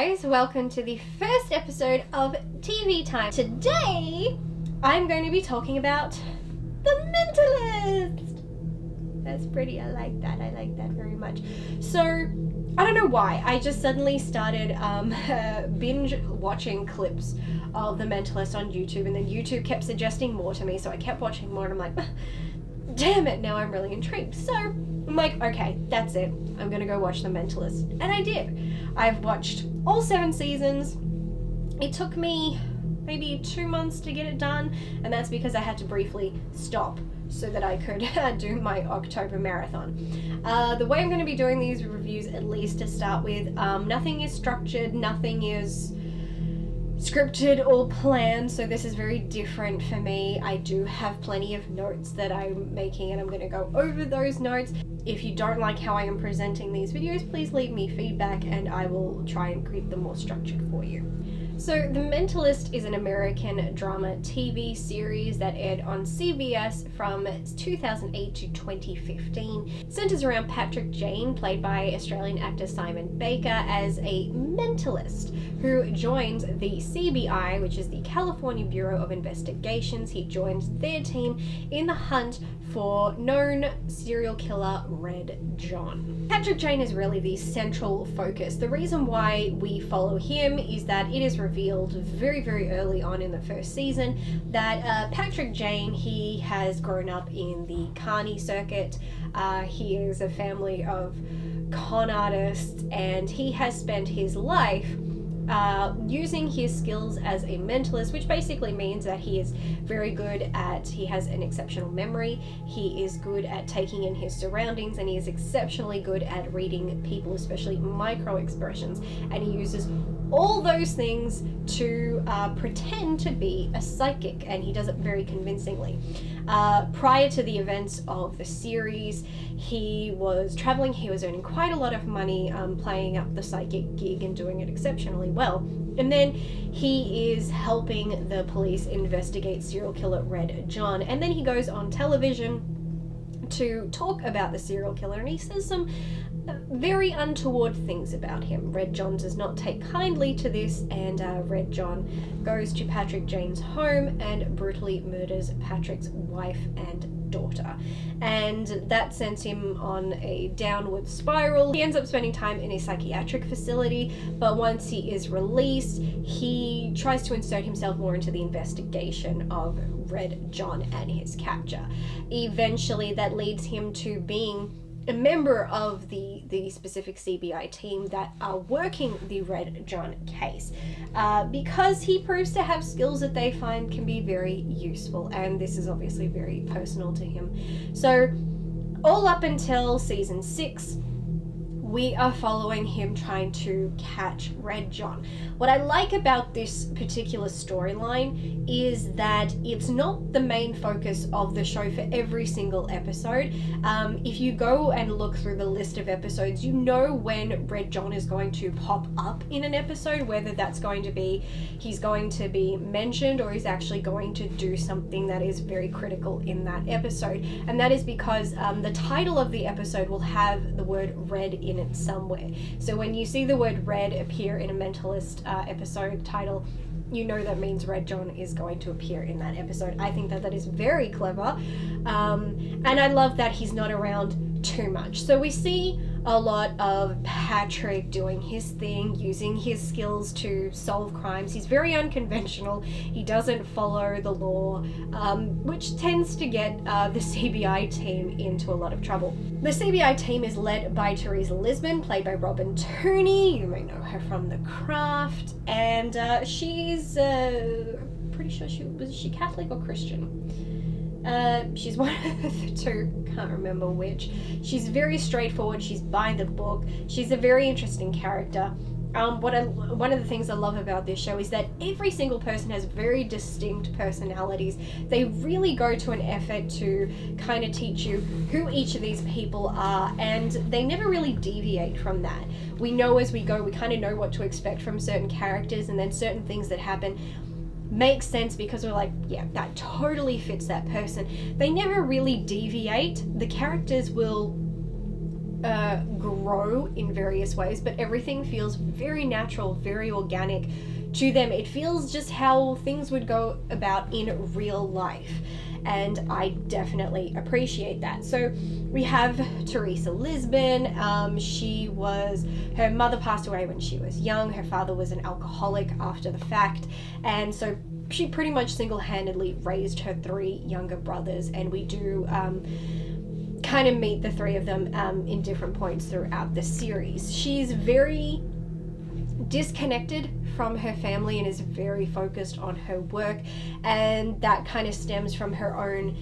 guys, welcome to the first episode of TV Time. Today, I'm going to be talking about The Mentalist. That's pretty, I like that very much. So, I don't know why, I just suddenly started binge watching clips of The Mentalist on YouTube, and then YouTube kept suggesting more to me, so I kept watching more, and I'm like, damn it, now I'm really intrigued. So, I'm like, okay, that's it. I'm gonna go watch The Mentalist. And I did. I've watched all 7 seasons. It took me maybe 2 months to get it done, and that's because I had to briefly stop so that I could do my October marathon. The way I'm going to be doing these reviews, at least to start with, nothing is structured, nothing is scripted or planned, so this is very different for me. I do have plenty of notes that I'm making, and I'm going to go over those notes. If you don't like how I am presenting these videos, please leave me feedback and I will try and keep them more structured for you. So, The Mentalist is an American drama TV series that aired on CBS from 2008 to 2015. It centers around Patrick Jane, played by Australian actor Simon Baker, as a mentalist who joins the CBI, which is the California Bureau of Investigations. He joins their team in the hunt for known serial killer Red John. Patrick Jane is really the central focus. The reason why we follow him is that it is revealed very, very early on in the first season that Patrick Jane, he has grown up in the carny circuit. He is a family of con artists, and he has spent his life using his skills as a mentalist, which basically means that he is very good at, he has an exceptional memory, he is good at taking in his surroundings, and he is exceptionally good at reading people, especially micro expressions, and he uses all those things to pretend to be a psychic, and he does it very convincingly. Prior to the events of the series, he was traveling, he was earning quite a lot of money playing up the psychic gig and doing it exceptionally well. And then he is helping the police investigate serial killer Red John, and then he goes on television to talk about the serial killer, and he says some very untoward things about him. Red John does not take kindly to this, and Red John goes to Patrick Jane's home and brutally murders Patrick's wife and daughter, and that sends him on a downward spiral. He ends up spending time in a psychiatric facility, but once he is released, he tries to insert himself more into the investigation of Red John and his capture. Eventually, that leads him to being a member of the specific CBI team that are working the Red John case, because he proves to have skills that they find can be very useful, and this is obviously very personal to him. So all up until season 6, we are following him trying to catch Red John. What I like about this particular storyline is that it's not the main focus of the show for every single episode. If you go and look through the list of episodes, you know when Red John is going to pop up in an episode, whether that's going to be, he's going to be mentioned, or he's actually going to do something that is very critical in that episode. And that is because the title of the episode will have the word red in it somewhere. So when you see the word red appear in a Mentalist episode title, you know that means Red John is going to appear in that episode. I think that is very clever, and I love that he's not around too much. So we see a lot of Patrick doing his thing, using his skills to solve crimes. He's very unconventional. He doesn't follow the law, which tends to get the CBI team into a lot of trouble. The CBI team is led by Teresa Lisbon, played by Robin Tooney. You may know her from The Craft, and she's pretty sure was she Catholic or Christian? She's one of the two, can't remember which. She's very straightforward, she's by the book, she's a very interesting character. One of the things I love about this show is that every single person has very distinct personalities. They really go to an effort to kind of teach you who each of these people are, and they never really deviate from that. We know as we go, we kind of know what to expect from certain characters, and then certain things that happen makes sense because we're like, yeah, that totally fits that person. They never really deviate. The characters will grow in various ways, but everything feels very natural, very organic to them. It feels just how things would go about in real life, and I definitely appreciate that. So we have Teresa Lisbon. Her mother passed away when she was young. Her father was an alcoholic after the fact, and so she pretty much single-handedly raised her 3 younger brothers, and we do kind of meet the 3 of them in different points throughout the series. She's very disconnected from her family and is very focused on her work, and that kind of stems from her own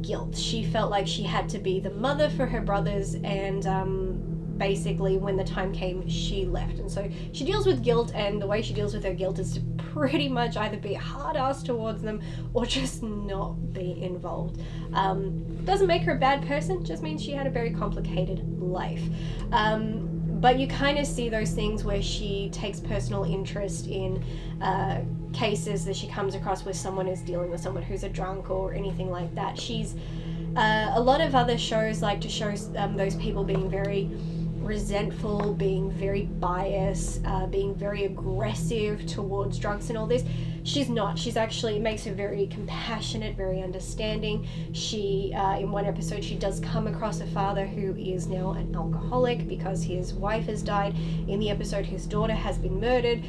guilt. She felt like she had to be the mother for her brothers, and basically when the time came, she left. And so she deals with guilt, and the way she deals with her guilt is to pretty much either be a hard ass towards them or just not be involved. Doesn't make her a bad person, just means she had a very complicated life. But you kind of see those things where she takes personal interest in cases that she comes across where someone is dealing with someone who's a drunk or anything like that. She's a lot of other shows like to show those people being very resentful, being very biased, being very aggressive towards drunks and all this. She's not. She's actually, it makes her very compassionate, very understanding. She, in one episode, she does come across a father who is now an alcoholic because his wife has died. In the episode, his daughter has been murdered.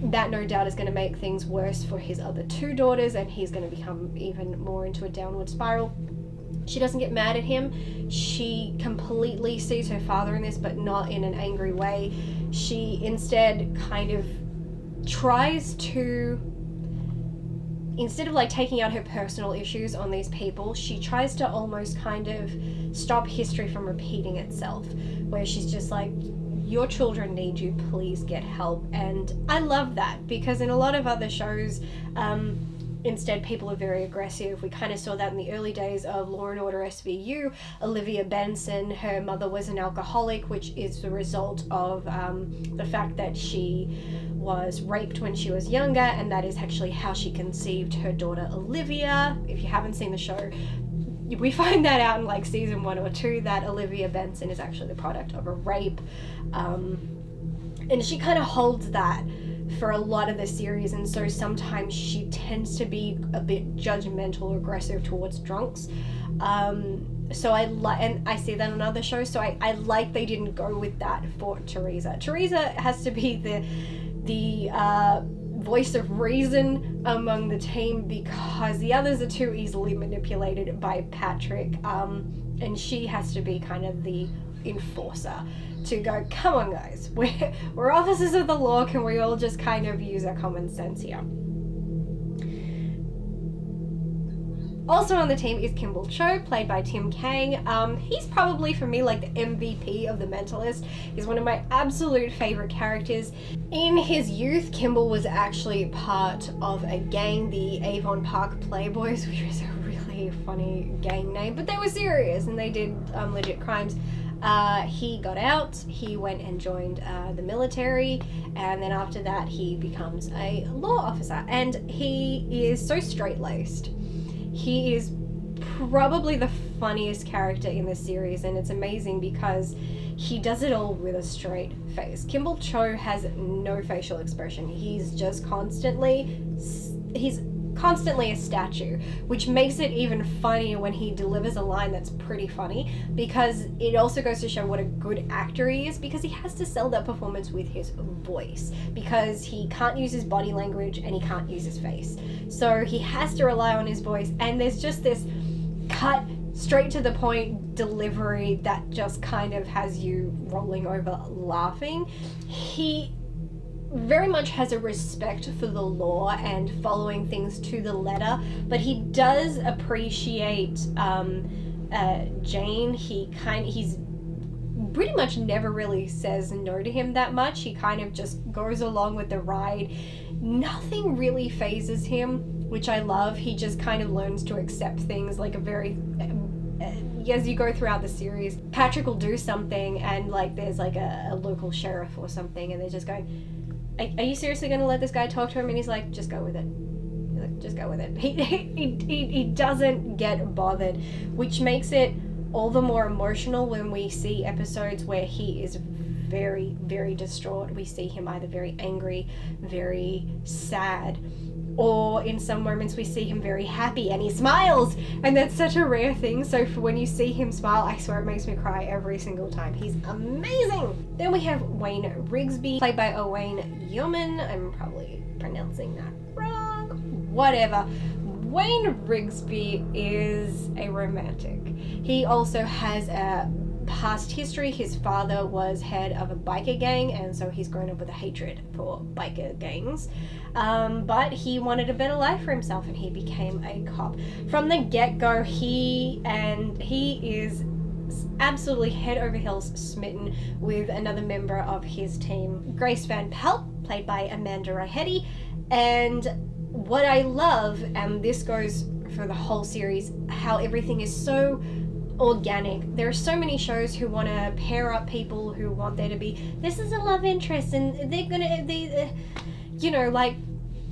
That no doubt is going to make things worse for his other 2 daughters, and he's going to become even more into a downward spiral. She doesn't get mad at him. She completely sees her father in this, but not in an angry way. She instead kind of tries to, instead of like taking out her personal issues on these people, she tries to almost kind of stop history from repeating itself, where she's just like, your children need you, please get help. And I love that, because in a lot of other shows, instead, people are very aggressive. We kind of saw that in the early days of Law and Order SVU. Olivia Benson, her mother was an alcoholic, which is the result of the fact that she was raped when she was younger, and that is actually how she conceived her daughter Olivia. If you haven't seen the show, we find that out in like season 1 or 2, that Olivia Benson is actually the product of a rape. And she kind of holds that for a lot of the series, and so sometimes she tends to be a bit judgmental or aggressive towards drunks. So and I see that on other shows, so I like they didn't go with that for Teresa. Teresa has to be the voice of reason among the team, because the others are too easily manipulated by Patrick, and she has to be kind of the enforcer to go, come on guys, we're officers of the law, can we all just kind of use our common sense here? Also on the team is Kimball Cho, played by Tim Kang. He's probably, for me, like the MVP of The Mentalist. He's one of my absolute favorite characters. In his youth, Kimball was actually part of a gang, the Avon Park Playboys, which is a really funny gang name, but they were serious and they did legit crimes. He got out, he went and joined the military, and then after that he becomes a law officer, and he is so straight-laced. He is probably the funniest character in the series, and it's amazing because he does it all with a straight face. Kimball Cho has no facial expression. He's constantly a statue, which makes it even funnier when he delivers a line that's pretty funny, because it also goes to show what a good actor he is, because he has to sell that performance with his voice, because he can't use his body language and he can't use his face, so he has to rely on his voice, and there's just this cut straight to the point delivery that just kind of has you rolling over laughing. He very much has a respect for the law and following things to the letter, but he does appreciate Jane. He's pretty much never really says no to him that much. He kind of just goes along with the ride. Nothing really phases him, which I love. He just kind of learns to accept things like a very as you go throughout the series. Patrick will do something and like there's like a local sheriff or something, and they're just going, are you seriously going to let this guy talk to him? And he's like, just go with it. He's like, just go with it. He doesn't get bothered, which makes it all the more emotional when we see episodes where he is very, very distraught. We see him either very angry, very sad, or in some moments we see him very happy and he smiles, and that's such a rare thing. So for when you see him smile, I swear it makes me cry every single time. He's amazing. Then we have Wayne Rigsby, played by Owain Yeoman. I'm probably pronouncing that wrong. Whatever. Wayne Rigsby is a romantic. He also has a past history. His father was head of a biker gang, and so he's grown up with a hatred for biker gangs. But he wanted a better life for himself, and he became a cop. From the get-go, he is absolutely head over heels smitten with another member of his team, Grace Van Pelt, played by Amanda Rahetti. And what I love, and this goes for the whole series, how everything is so organic. There are so many shows who want to pair up people who want there to be, this is a love interest, and they're gonna, you know, like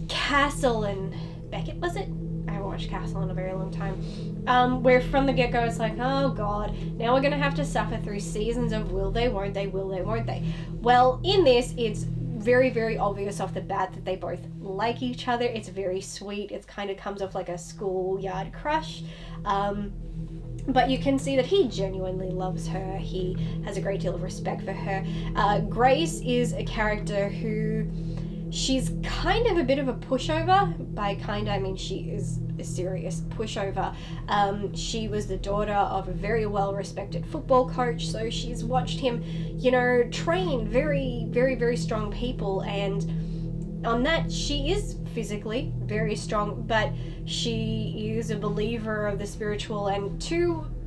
Castle and Beckett, was it? I haven't watched Castle in a very long time. Where from the get-go it's like, oh god, now we're gonna have to suffer through seasons of will they, won't they, will they, won't they. Well, in this, it's very, very obvious off the bat that they both like each other. It's very sweet. It kind of comes off like a schoolyard crush. But you can see that he genuinely loves her. He has a great deal of respect for her. Grace is a character who, she's kind of a bit of a pushover. By kind, I mean she is a serious pushover. She was the daughter of a very well-respected football coach, so she's watched him, you know, train very, very, very strong people, and on that, she is physically very strong, but she is a believer of the spiritual, and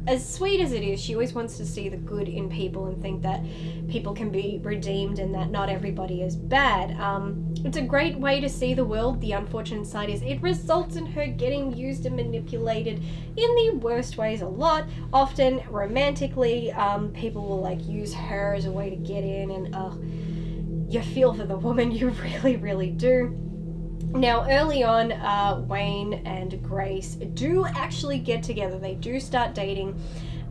as sweet as it is, she always wants to see the good in people and think that people can be redeemed and that not everybody is bad. It's a great way to see the world. The unfortunate side is it results in her getting used and manipulated in the worst ways a lot. Often romantically, people will like use her as a way to get in, and you feel for the woman, you really, really do. Now, early on, Wayne and Grace do actually get together. They do start dating,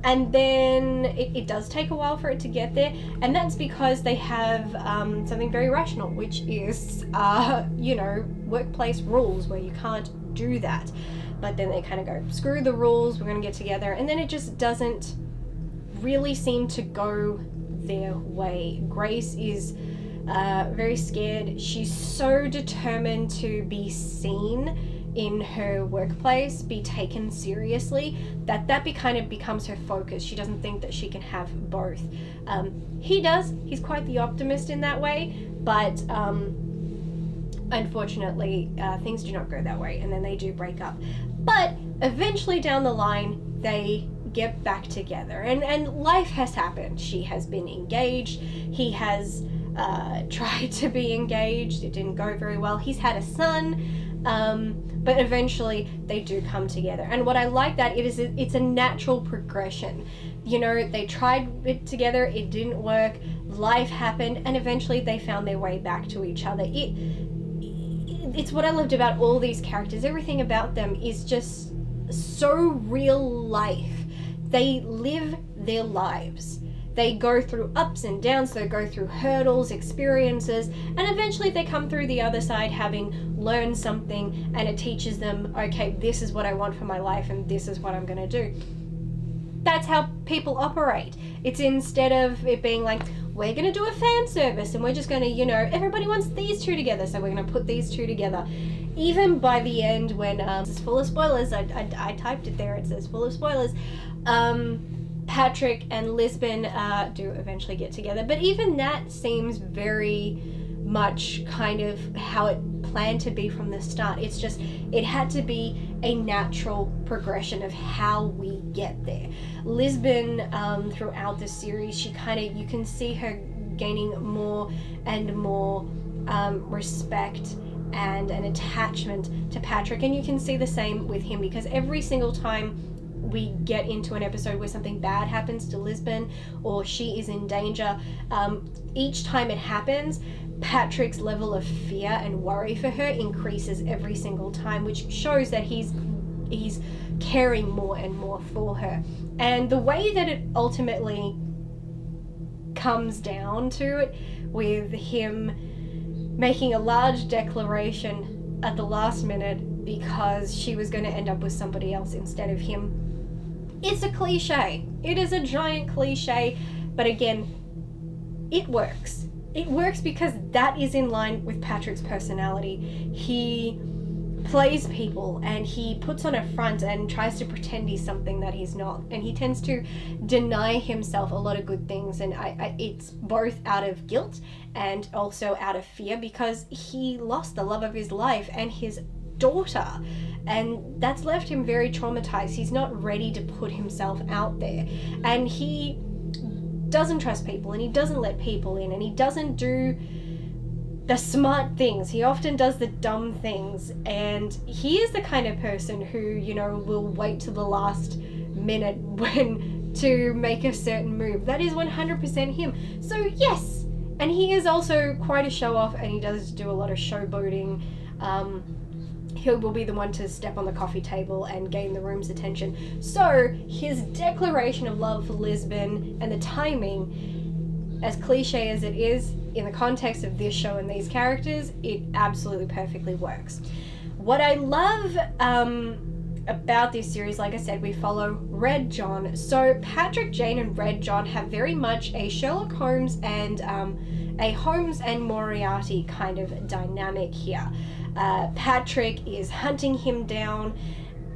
and then it does take a while for it to get there, and that's because they have something very rational, which is, you know, workplace rules where you can't do that. But then they kind of go, screw the rules, we're going to get together, and then it just doesn't really seem to go their way. Grace is very scared. She's so determined to be seen in her workplace, be taken seriously, that kind of becomes her focus. She doesn't think that she can have both. He does. He's quite the optimist in that way, but unfortunately, things do not go that way, and then they do break up. But eventually down the line, they get back together, and life has happened. She has been engaged. He has tried to be engaged. It didn't go very well. He's had a son, but eventually they do come together. And what I like that it's a natural progression. You know, they tried it together, it didn't work, life happened, and eventually they found their way back to each other. It's what I loved about all these characters. Everything about them is just so real life. They live their lives. They go through ups and downs, they go through hurdles, experiences, and eventually they come through the other side having learned something, and it teaches them, okay, this is what I want for my life and this is what I'm going to do. That's how people operate. It's instead of it being like, we're going to do a fan service and we're just going to, you know, everybody wants these two together, so we're going to put these two together. Even by the end when, this is full of spoilers, I typed it there, it says full of spoilers, Patrick and Lisbon do eventually get together, but even that seems very much kind of how it planned to be from the start. It's just, it had to be a natural progression of how we get there. Lisbon, throughout the series, she kind of, you can see her gaining more and more respect and an attachment to Patrick, and you can see the same with him, because every single time we get into an episode where something bad happens to Lisbon or she is in danger, each time it happens, Patrick's level of fear and worry for her increases every single time, which shows that he's he's caring more and more for her. And the way that it ultimately comes down to it, with him making a large declaration at the last minute because she was going to end up with somebody else instead of him, it's a cliche. It is a giant cliche, but again, it works. It works because that is in line with Patrick's personality. He plays people and he puts on a front and tries to pretend he's something that he's not, and he tends to deny himself a lot of good things, and it's both out of guilt and also out of fear, because he lost the love of his life and his daughter, and that's left him very traumatized. He's not ready to put himself out there, and he doesn't trust people, and he doesn't let people in, and he doesn't do the smart things. He often does the dumb things, and he is the kind of person who, you know, will wait till the last minute when to make a certain move. That is 100% him. So yes, and he is also quite a show-off, and he does do a lot of showboating. He will be the one to step on the coffee table and gain the room's attention. So his declaration of love for Lisbon and the timing, as cliche as it is, in the context of this show and these characters, it absolutely perfectly works. What I love about this series, like I said, we follow Red John. So Patrick, Jane, and Red John have very much a Sherlock Holmes and a Holmes and Moriarty kind of dynamic here. Patrick is hunting him down,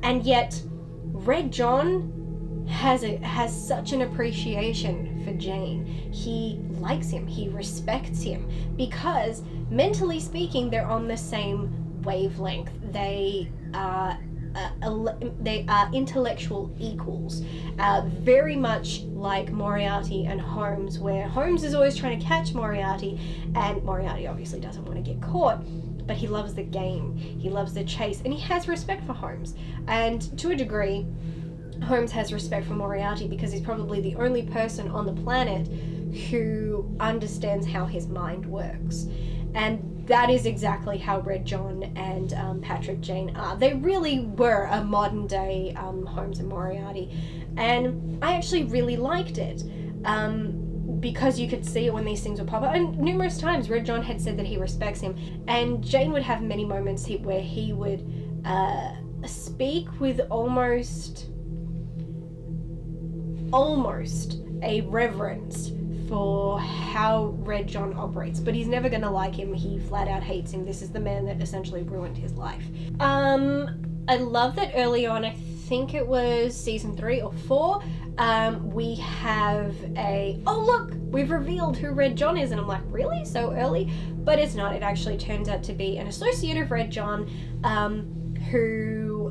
and yet Red John has such an appreciation for Jane. He likes him, he respects him, because mentally speaking, they're on the same wavelength. They are intellectual equals, very much like Moriarty and Holmes, where Holmes is always trying to catch Moriarty, and Moriarty obviously doesn't want to get caught, but he loves the game, he loves the chase, and he has respect for Holmes. And to a degree, Holmes has respect for Moriarty because he's probably the only person on the planet who understands how his mind works. And that is exactly how Red John and Patrick Jane are. They really were a modern day Holmes and Moriarty. And I actually really liked it. Because you could see it when these things would pop up. And numerous times Red John had said that he respects him. And Jane would have many moments where he would speak with almost a reverence for how Red John operates, but he's never going to like him. He flat out hates him. This is the man that essentially ruined his life. I love that early on, I think it was season 3 or 4, we have we've revealed who Red John is, and I'm like, really? So early? But it's not. It actually turns out to be an associate of Red John, who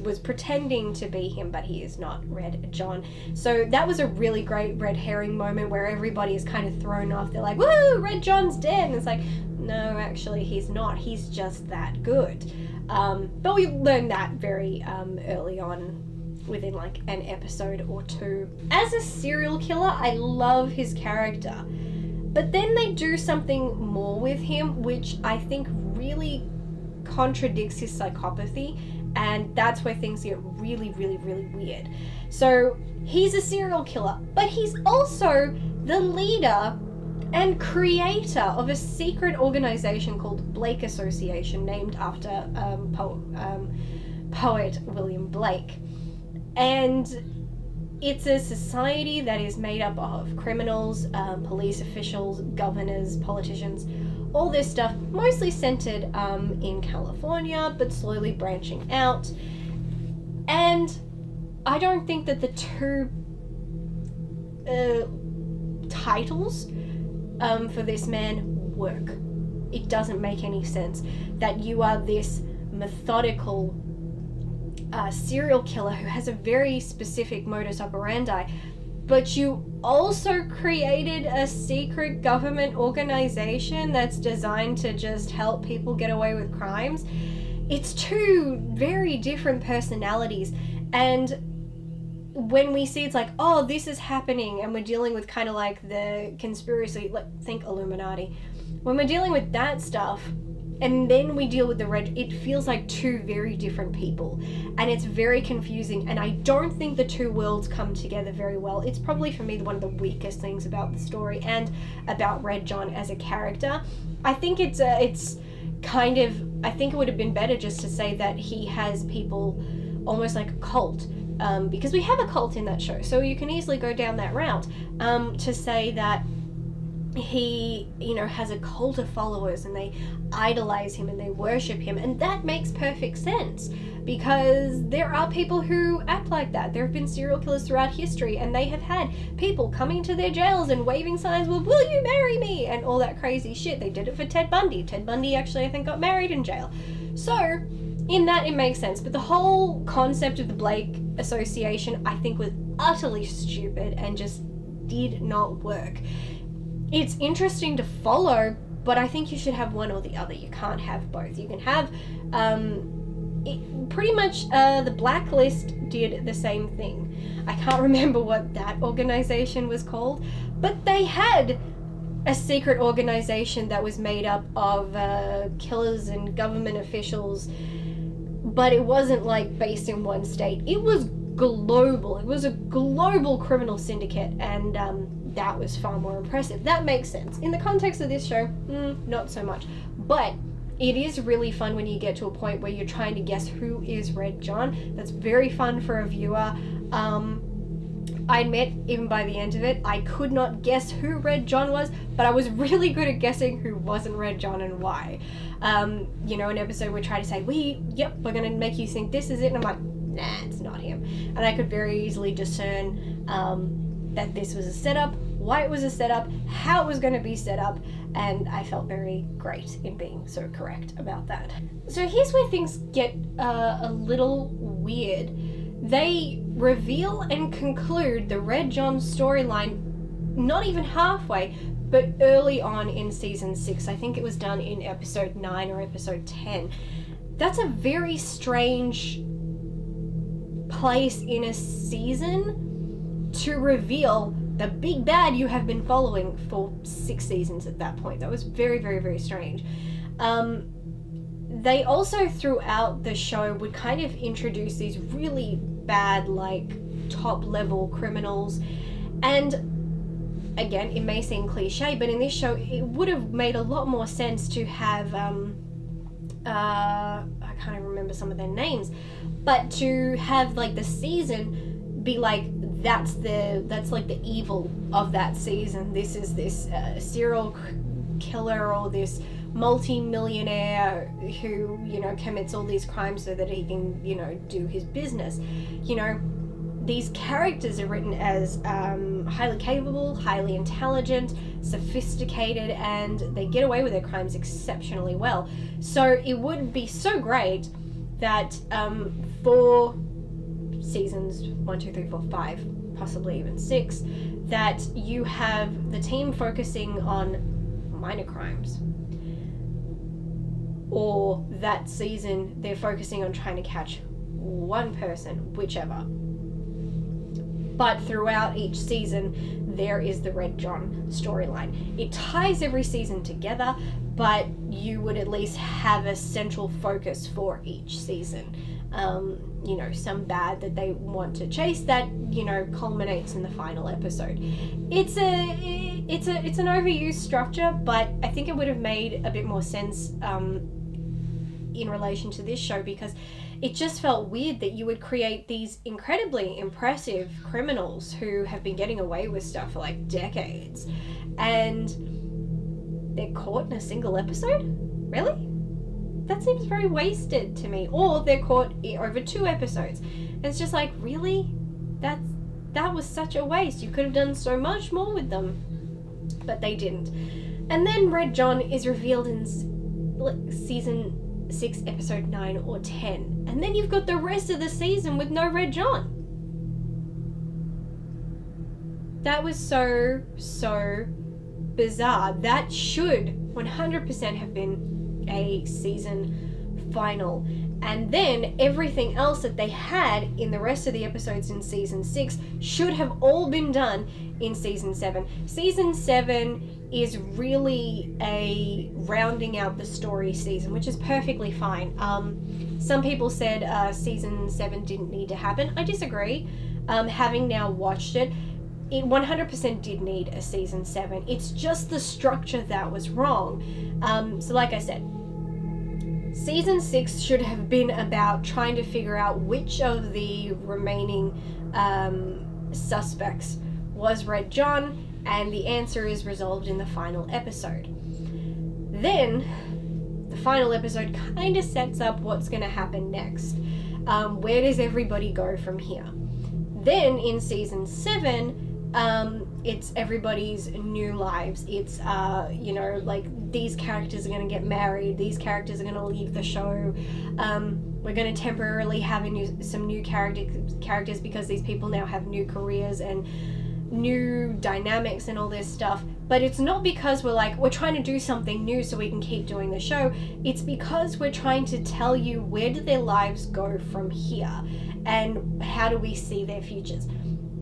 was pretending to be him, but he is not Red John. So that was a really great red herring moment where everybody is kind of thrown off. They're like, woo, Red John's dead. And it's like, no, actually he's not. He's just that good. But we learned that very early on, within like an episode or 2. As a serial killer, I love his character. But then they do something more with him, which I think really contradicts his psychopathy, and that's where things get really, really, really weird. So he's a serial killer, but he's also the leader and creator of a secret organization called Blake Association, named after poet William Blake. And it's a society that is made up of criminals, police officials, governors, politicians, all this stuff, mostly centered in California, but slowly branching out. And I don't think that the two titles for this man work. It doesn't make any sense that you are this methodical serial killer who has a very specific modus operandi, but you also created a secret government organization that's designed to just help people get away with crimes. It's two very different personalities, and when we see it's like, oh, this is happening, and we're dealing with kind of like the conspiracy, like think Illuminati. When we're dealing with that stuff, and then we deal with the Red. It feels like two very different people, and it's very confusing, and I don't think the two worlds come together very well. It's probably, for me, one of the weakest things about the story and about Red John as a character. I think it's kind of, I think it would have been better just to say that he has people almost like a cult, because we have a cult in that show, so you can easily go down that route, to say that he, you know, has a cult of followers and they idolize him and they worship him, and that makes perfect sense because there are people who act like that. There have been serial killers throughout history, and they have had people coming to their jails and waving signs with "Will you marry me?" and all that crazy shit. They did it for Ted Bundy. Ted Bundy actually, I think, got married in jail. So in that, it makes sense, but the whole concept of the Blake Association, I think, was utterly stupid and just did not work. It's interesting to follow, but I think you should have one or the other. You can't have both. You can have, pretty much, the Blacklist did the same thing. I can't remember what that organization was called, but they had a secret organization that was made up of killers and government officials, but it wasn't like based in one state. It was global. It was a global criminal syndicate, and that was far more impressive. That makes sense. In the context of this show, not so much. But it is really fun when you get to a point where you're trying to guess who is Red John. That's very fun for a viewer. I admit, even by the end of it, I could not guess who Red John was, but I was really good at guessing who wasn't Red John and why. You know, an episode would try to say, we're gonna make you think this is it, and I'm like, nah, it's not him. And I could very easily discern that this was a setup, why it was a setup, how it was going to be set up, and I felt very great in being so correct about that. So here's where things get a little weird. They reveal and conclude the Red John storyline not even halfway, but early on in season 6. I think it was done in episode 9 or episode 10. That's a very strange place in a season to reveal the big bad you have been following for 6 seasons at that point. That was very, very, very strange. They also, throughout the show, would kind of introduce these really bad, like, top-level criminals. And, again, it may seem cliche, but in this show, it would have made a lot more sense to have, I can't even remember some of their names, but to have, like, the season be like, that's like the evil of that season. This is this serial killer or this multi-millionaire who, you know, commits all these crimes so that he can, you know, do his business. You know, these characters are written as highly capable, highly intelligent, sophisticated, and they get away with their crimes exceptionally well. So it would be so great that for seasons 1, 2, 3, 4, 5, possibly even 6, that you have the team focusing on minor crimes, or that season they're focusing on trying to catch one person, whichever. But throughout each season there is the Red John storyline. It ties every season together, but you would at least have a central focus for each season. You know, some bad that they want to chase that, you know, culminates in the final episode. It's an overused structure, but I think it would have made a bit more sense in relation to this show, because it just felt weird that you would create these incredibly impressive criminals who have been getting away with stuff for like decades, and they're caught in a single episode? Really? That seems very wasted to me. Or they're caught over 2 episodes. And it's just like, really? That was such a waste. You could have done so much more with them. But they didn't. And then Red John is revealed in season 6, episode 9 or 10. And then you've got the rest of the season with no Red John. That was so bizarre. That should 100% have been a season final, and then everything else that they had in the rest of the episodes in season 6 should have all been done in season 7. Season 7 is really a rounding out the story season, which is perfectly fine. Some people said season 7 didn't need to happen. I disagree. Having now watched it 100% did need a season 7. It's just the structure that was wrong. So like I said, season 6 should have been about trying to figure out which of the remaining suspects was Red John, and the answer is resolved in the final episode. Then the final episode kind of sets up what's going to happen next. Where does everybody go from here? Then in season 7, it's everybody's new lives. It's like these characters are going to get married, these characters are going to leave the show, we're going to temporarily have some new characters because these people now have new careers and new dynamics and all this stuff. But it's not because we're trying to do something new so we can keep doing the show. It's because we're trying to tell you where do their lives go from here and how do we see their futures.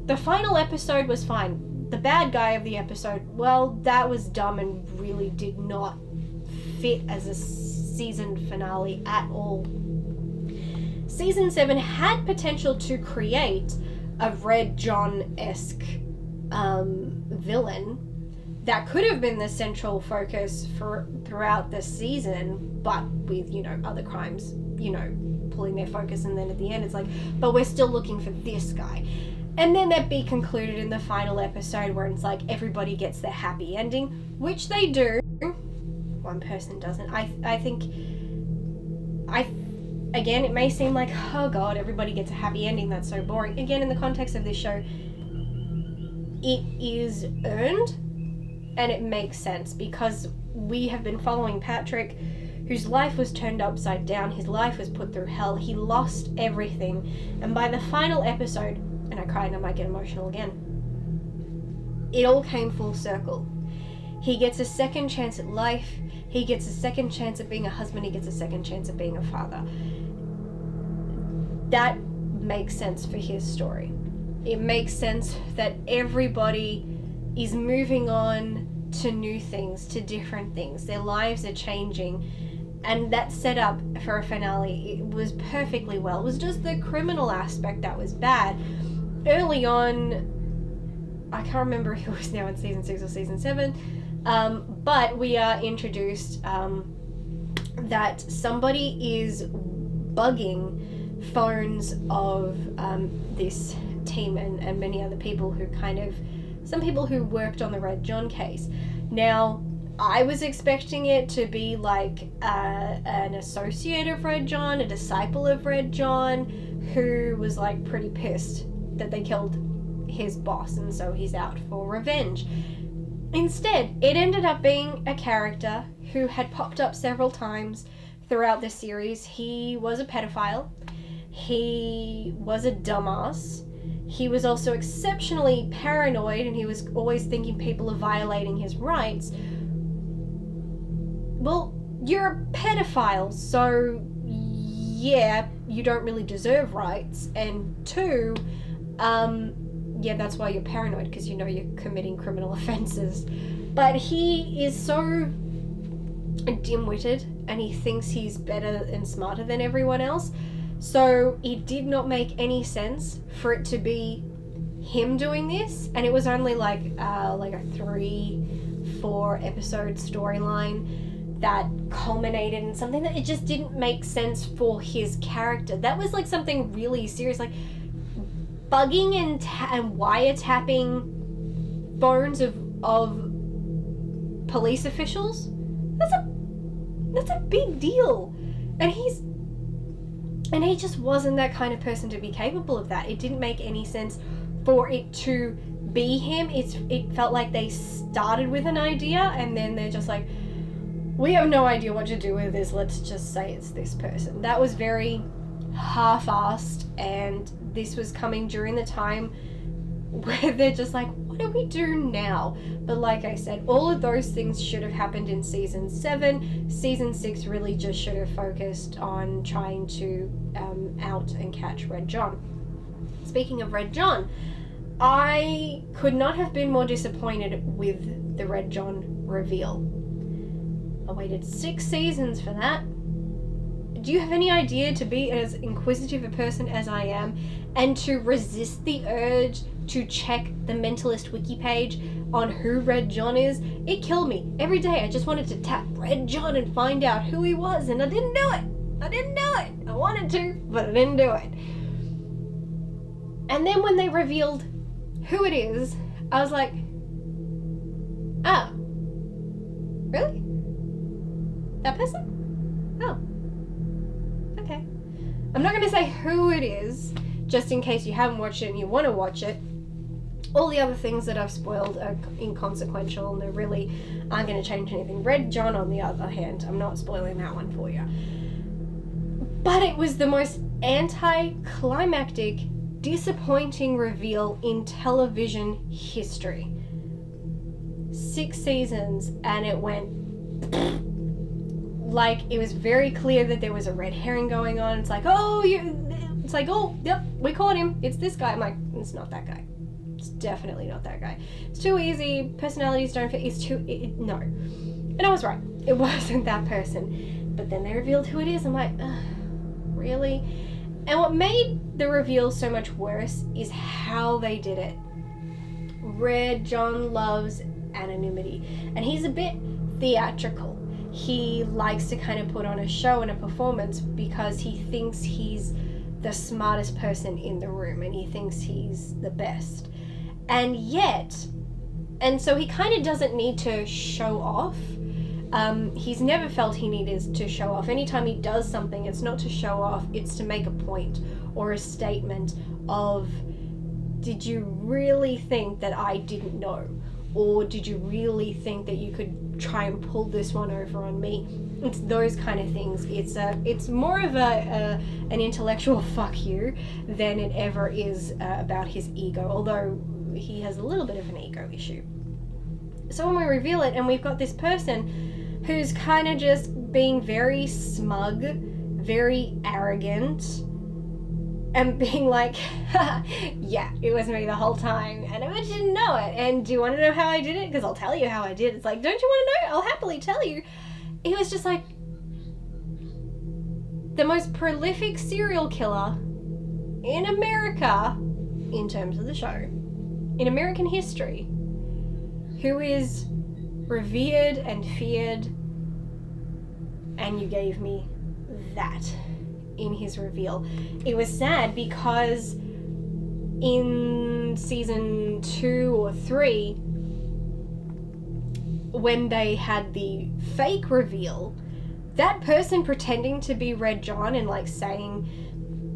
The final episode was fine. The bad guy of the episode, well, that was dumb and really did not fit as a season finale at all. Season 7 had potential to create a Red John-esque villain that could have been the central focus throughout the season, but with, other crimes, pulling their focus, and then at the end it's like, but we're still looking for this guy. And then that'd be concluded in the final episode where it's like everybody gets their happy ending, which they do. One person doesn't. Again, it may seem like, oh god, everybody gets a happy ending, that's so boring. Again, in the context of this show, it is earned and it makes sense because we have been following Patrick, whose life was turned upside down, his life was put through hell, he lost everything, and by the final episode, and I cried and I might get emotional again, it all came full circle. He gets a second chance at life, he gets a second chance at being a husband, he gets a second chance at being a father. That makes sense for his story. It makes sense that everybody is moving on to new things, to different things. Their lives are changing. And that set up for a finale, it was perfectly well. It was just the criminal aspect that was bad. Early on, I can't remember if it was now in season 6 or season 7, but we are introduced that somebody is bugging phones of this team and many other people who some people who worked on the Red John case. Now, I was expecting it to be like an associate of Red John, a disciple of Red John, who was like pretty pissed that they killed his boss, and so he's out for revenge. Instead, it ended up being a character who had popped up several times throughout the series. He was a pedophile. He was a dumbass. He was also exceptionally paranoid, and he was always thinking people are violating his rights. Well, you're a pedophile, so yeah, you don't really deserve rights. And 2, yeah, that's why you're paranoid, because you know you're committing criminal offenses. But he is so dim-witted, and he thinks he's better and smarter than everyone else. So it did not make any sense for it to be him doing this, and it was only like a 3-4 episode storyline that culminated in something that it just didn't make sense for his character. That was like something really serious, like bugging and wiretapping phones of police officials. That's a big deal, and he just wasn't that kind of person to be capable of that. It didn't make any sense for it to be him. It felt like they started with an idea and then they're just like, we have no idea what to do with this, let's just say it's this person. That was very half-assed, and this was coming during the time where they're just like, what do we do now? But like I said, all of those things should have happened in season 7. Season 6 really just should have focused on trying to out and catch Red John. Speaking of Red John, I could not have been more disappointed with the Red John reveal. I waited 6 seasons for that. Do you have any idea, to be as inquisitive a person as I am and to resist the urge to check the Mentalist wiki page on who Red John is? It killed me. Every day I just wanted to tap Red John and find out who he was, and I didn't do it. I wanted to, but I didn't do it. And then when they revealed who it is, I was like, oh, really? That person? Oh. Okay. I'm not going to say who it is, just in case you haven't watched it and you want to watch it. All the other things that I've spoiled are inconsequential and they really aren't going to change anything. Red John, on the other hand, I'm not spoiling that one for you. But it was the most anticlimactic, disappointing reveal in television history. 6 seasons and it went like, it was very clear that there was a red herring going on. It's like, oh, yep, we caught him. It's this guy. I'm like, it's not that guy. It's definitely not that guy. It's too easy. Personalities don't fit. No. And I was right. It wasn't that person. But then they revealed who it is. I'm like, really? And what made the reveal so much worse is how they did it. Red John loves anonymity. And he's a bit theatrical. He likes to kind of put on a show and a performance because he thinks he's the smartest person in the room and he thinks he's the best. And so he kind of doesn't need to show off. He's never felt he needed to show off. Anytime he does something, it's not to show off, it's to make a point or a statement of, did you really think that I didn't know? Or did you really think that you could try and pull this one over on me? It's those kind of things. It's more of an intellectual fuck you than it ever is about his ego, although he has a little bit of an ego issue. So when we reveal it and we've got this person who's kind of just being very smug, very arrogant, and being like, yeah, it was me the whole time, and I bet you didn't know it. And do you want to know how I did it? Because I'll tell you how I did it. It's like, don't you want to know? I'll happily tell you. It was just like the most prolific serial killer in America, in terms of the show, in American history, who is revered and feared, and you gave me that in his reveal. It was sad because in season 2 or 3, when they had the fake reveal, that person pretending to be Red John and like saying,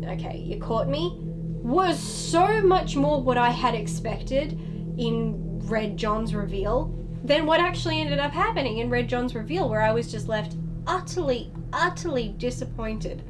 okay, you caught me, was so much more what I had expected in Red John's reveal than what actually ended up happening in Red John's reveal, where I was just left utterly disappointed.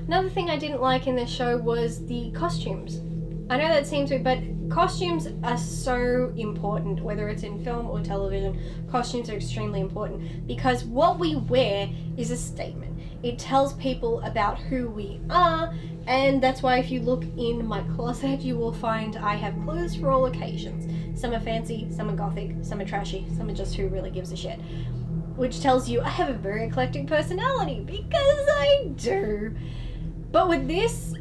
Another thing I didn't like in this show was the costumes. I know that seems weird, but costumes are so important, whether it's in film or television. Costumes are extremely important because what we wear is a statement. It tells people about who we are, and that's why if you look in my closet, you will find I have clothes for all occasions. Some are fancy, some are gothic, some are trashy, some are just who really gives a shit. Which tells you I have a very eclectic personality, because I do. But with this,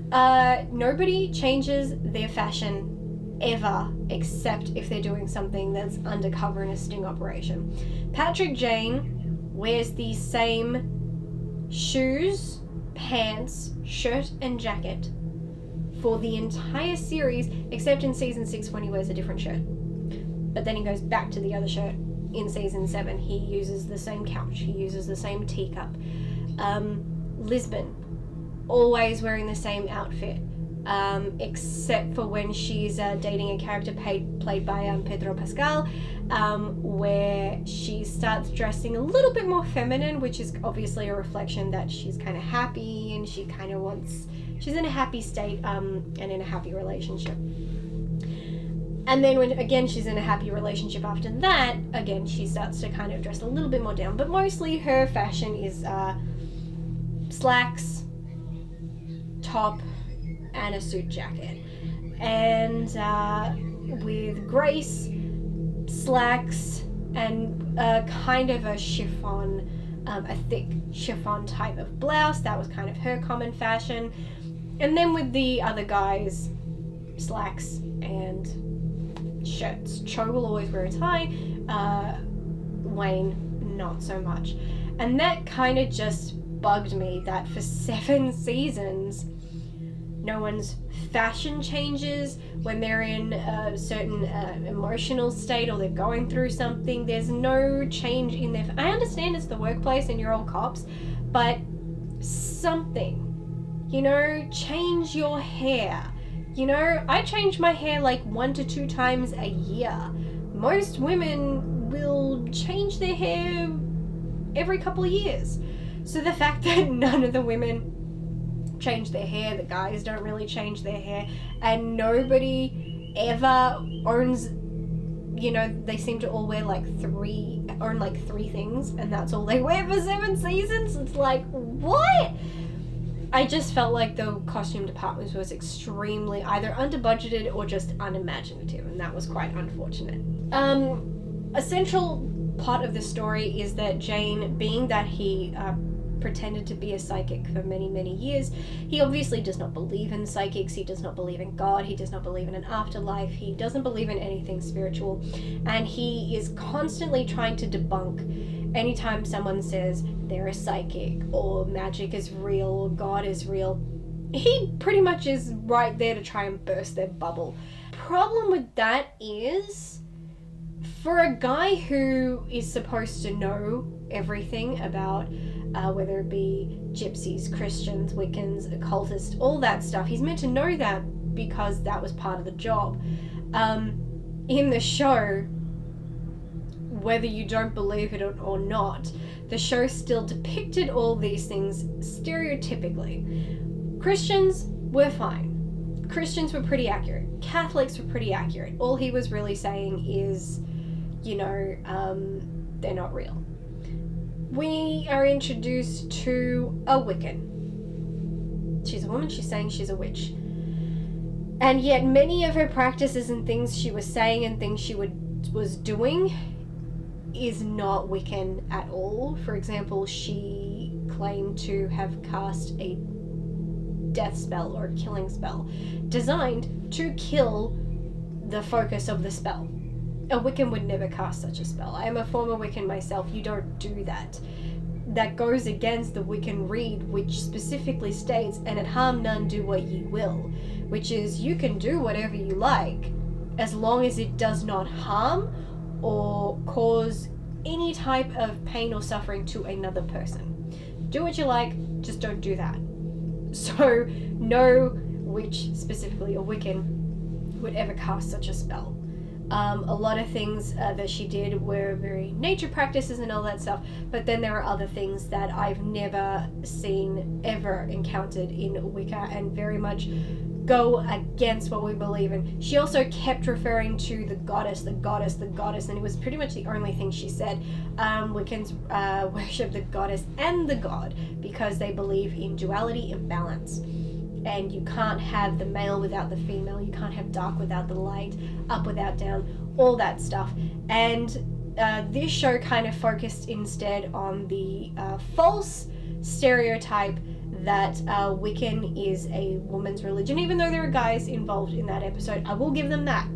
nobody changes their fashion ever, except if they're doing something that's undercover in a sting operation. Patrick Jane wears the same shoes, pants, shirt, and jacket for the entire series, except in season 6 when he wears a different shirt. But then he goes back to the other shirt in season 7. He uses the same couch, he uses the same teacup. Lisbon, always wearing the same outfit, except for when she's dating a character played by Pedro Pascal, where she starts dressing a little bit more feminine, which is obviously a reflection that she's kind of happy and she kind of she's in a happy state and in a happy relationship. And then when, again, she's in a happy relationship after that, again, she starts to kind of dress a little bit more down. But mostly her fashion is slacks, top, and a suit jacket. And with Grace, slacks, and kind of a chiffon, a thick chiffon type of blouse. That was kind of her common fashion. And then with the other guys, slacks and shirts. Cho will always wear a tie, Wayne not so much. And that kind of just bugged me that for 7 seasons no one's fashion changes when they're in a certain emotional state or they're going through something. There's no change in their... I understand it's the workplace and you're all cops, but something, change your hair. I change my hair like 1 to 2 times a year. Most women will change their hair every couple of years. So the fact that none of the women change their hair, the guys don't really change their hair, and nobody ever owns, they seem to all wear own like 3 things, and that's all they wear for 7 seasons. It's like, what? I just felt like the costume department was extremely either under budgeted or just unimaginative, and that was quite unfortunate. A central part of the story is that Jane, being that he pretended to be a psychic for many, many years, he obviously does not believe in psychics, he does not believe in God, he does not believe in an afterlife, he doesn't believe in anything spiritual, and he is constantly trying to debunk anytime someone says they're a psychic or magic is real or God is real. He pretty much is right there to try and burst their bubble. Problem with that is, for a guy who is supposed to know everything about whether it be gypsies, Christians, Wiccans, occultists, all that stuff, he's meant to know that because that was part of the job. In the show, whether you don't believe it or not, the show still depicted all these things stereotypically. Christians were fine. Christians were pretty accurate. Catholics were pretty accurate. All he was really saying is, they're not real. We are introduced to a Wiccan. She's a woman, she's saying she's a witch. And yet many of her practices and things she was saying and things she was doing is not Wiccan at all. For example, she claimed to have cast a death spell or a killing spell designed to kill the focus of the spell. A Wiccan would never cast such a spell. I am a former Wiccan myself. You don't do that. That goes against the Wiccan Rede, which specifically states, "And at harm none, do what ye will," which is you can do whatever you like as long as it does not harm or cause any type of pain or suffering to another person. Do what you like, just don't do that. So no witch, specifically a Wiccan, would ever cast such a spell. A lot of things that she did were very nature practices and all that stuff, but then there are other things that I've never seen, ever encountered in Wicca, and very much go against what we believe in. She also kept referring to the goddess, the goddess, the goddess, and it was pretty much the only thing she said. Wiccans worship the goddess and the god because they believe in duality and balance. And you can't have the male without the female, you can't have dark without the light, up without down, all that stuff. And this show kind of focused instead on the false stereotype that Wiccan is a woman's religion, even though there are guys involved in that episode. I will give them that.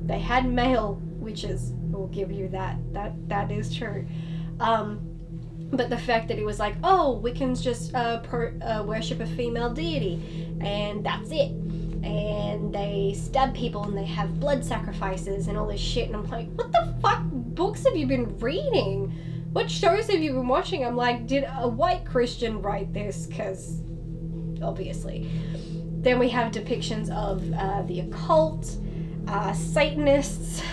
They had male witches, I will give you that. That is true. But the fact that it was like, oh, Wiccans just worship a female deity, and that's it. And they stab people, and they have blood sacrifices, and all this shit. And I'm like, what the fuck books have you been reading? What shows have you been watching? I'm like, did a white Christian write this? Because, obviously. Then we have depictions of the occult, Satanists.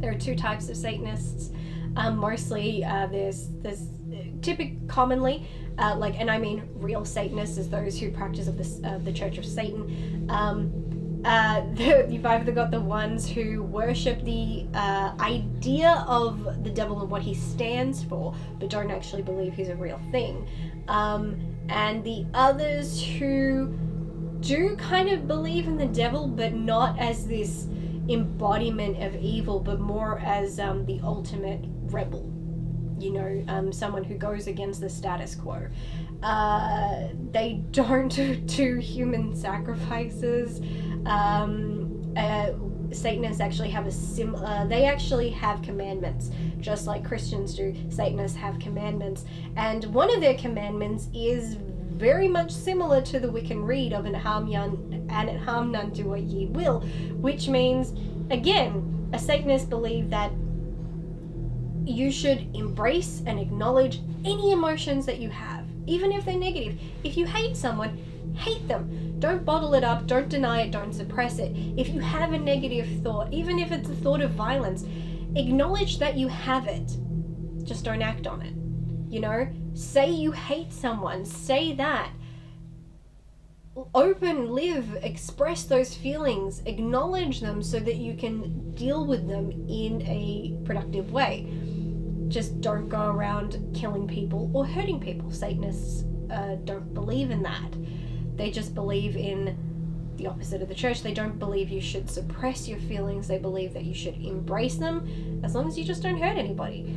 There are 2 types of Satanists. Mostly there's commonly and I mean real Satanists is those who practice of the Church of Satan. You've either got the ones who worship the idea of the devil and what he stands for, but don't actually believe he's a real thing, and the others who do kind of believe in the devil, but not as this embodiment of evil, but more as the ultimate rebel. You know, someone who goes against the status quo. They don't do human sacrifices. Satanists actually have they actually have commandments, just like Christians do. Satanists have commandments, and one of their commandments is very much similar to the Wiccan Rede of and harm none, do what ye will, which means, again, a Satanist believe that you should embrace and acknowledge any emotions that you have, even if they're negative. If you hate someone, hate them. Don't bottle it up, don't deny it, don't suppress it. If you have a negative thought, even if it's a thought of violence, acknowledge that you have it. Just don't act on it. You know, say you hate someone, say that. Open, live, express those feelings, acknowledge them so that you can deal with them in a productive way. Just don't go around killing people or hurting people. Satanists don't believe in that. They just believe in the opposite of the church. They don't believe you should suppress your feelings. They believe that you should embrace them as long as you just don't hurt anybody.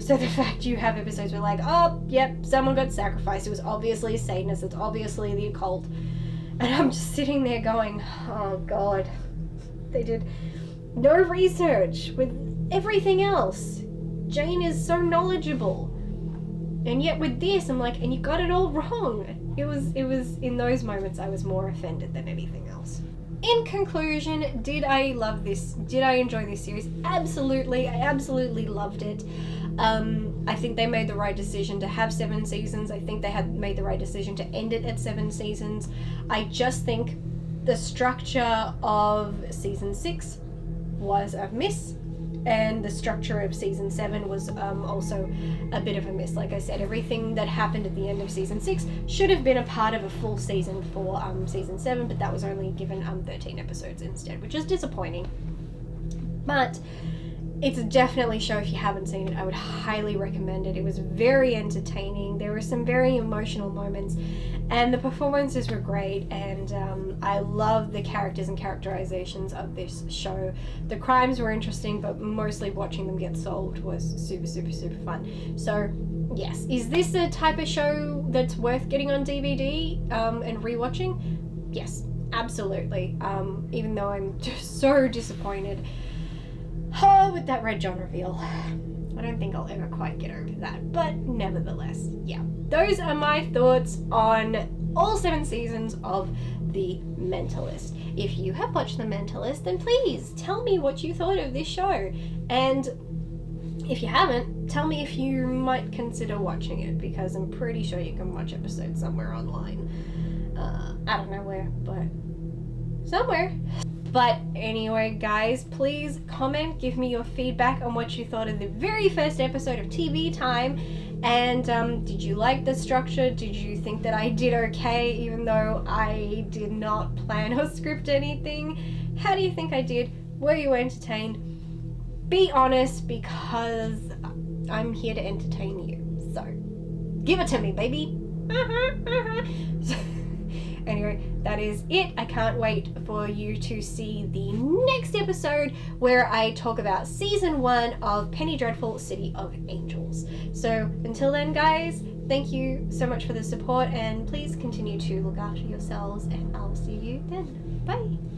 So the fact you have episodes where like, oh, yep, someone got sacrificed. It was obviously a Satanist. It's obviously the occult. And I'm just sitting there going, oh, God. They did no research with everything else. Jane is so knowledgeable. And yet with this, I'm like, and you got it all wrong. It was in those moments I was more offended than anything else. In conclusion, did I love this? Did I enjoy this series? Absolutely. I absolutely loved it. I think they made the right decision to have 7 seasons. I think they had made the right decision to end it at 7 seasons. I just think the structure of season 6 was a miss. And the structure of season 7 was also a bit of a miss. Like I said, everything that happened at the end of season 6 should have been a part of a full season for season 7, but that was only given 13 episodes instead, which is disappointing. But it's definitely a show. If you haven't seen it, I would highly recommend it. It was very entertaining. There were some very emotional moments, and the performances were great, and I love the characters and characterizations of this show. The crimes were interesting, but mostly watching them get solved was super, super, super fun. So yes, is this a type of show that's worth getting on DVD and rewatching? Yes, absolutely. Even though I'm just so disappointed with that Red John reveal. I don't think I'll ever quite get over that, but nevertheless, yeah. Those are my thoughts on all 7 seasons of The Mentalist. If you have watched The Mentalist, then please tell me what you thought of this show. And if you haven't, tell me if you might consider watching it, because I'm pretty sure you can watch episodes somewhere online. I don't know where, but somewhere. But anyway, guys, please comment, give me your feedback on what you thought of the very first episode of TV Time. And did you like the structure? Did you think that I did okay, even though I did not plan or script anything? How do you think I did? Were you entertained? Be honest, because I'm here to entertain you. So, give it to me, baby. Anyway, that is it. I can't wait for you to see the next episode where I talk about season 1 of Penny Dreadful City of Angels. So until then, guys, thank you so much for the support, and please continue to look after yourselves, and I'll see you then. Bye.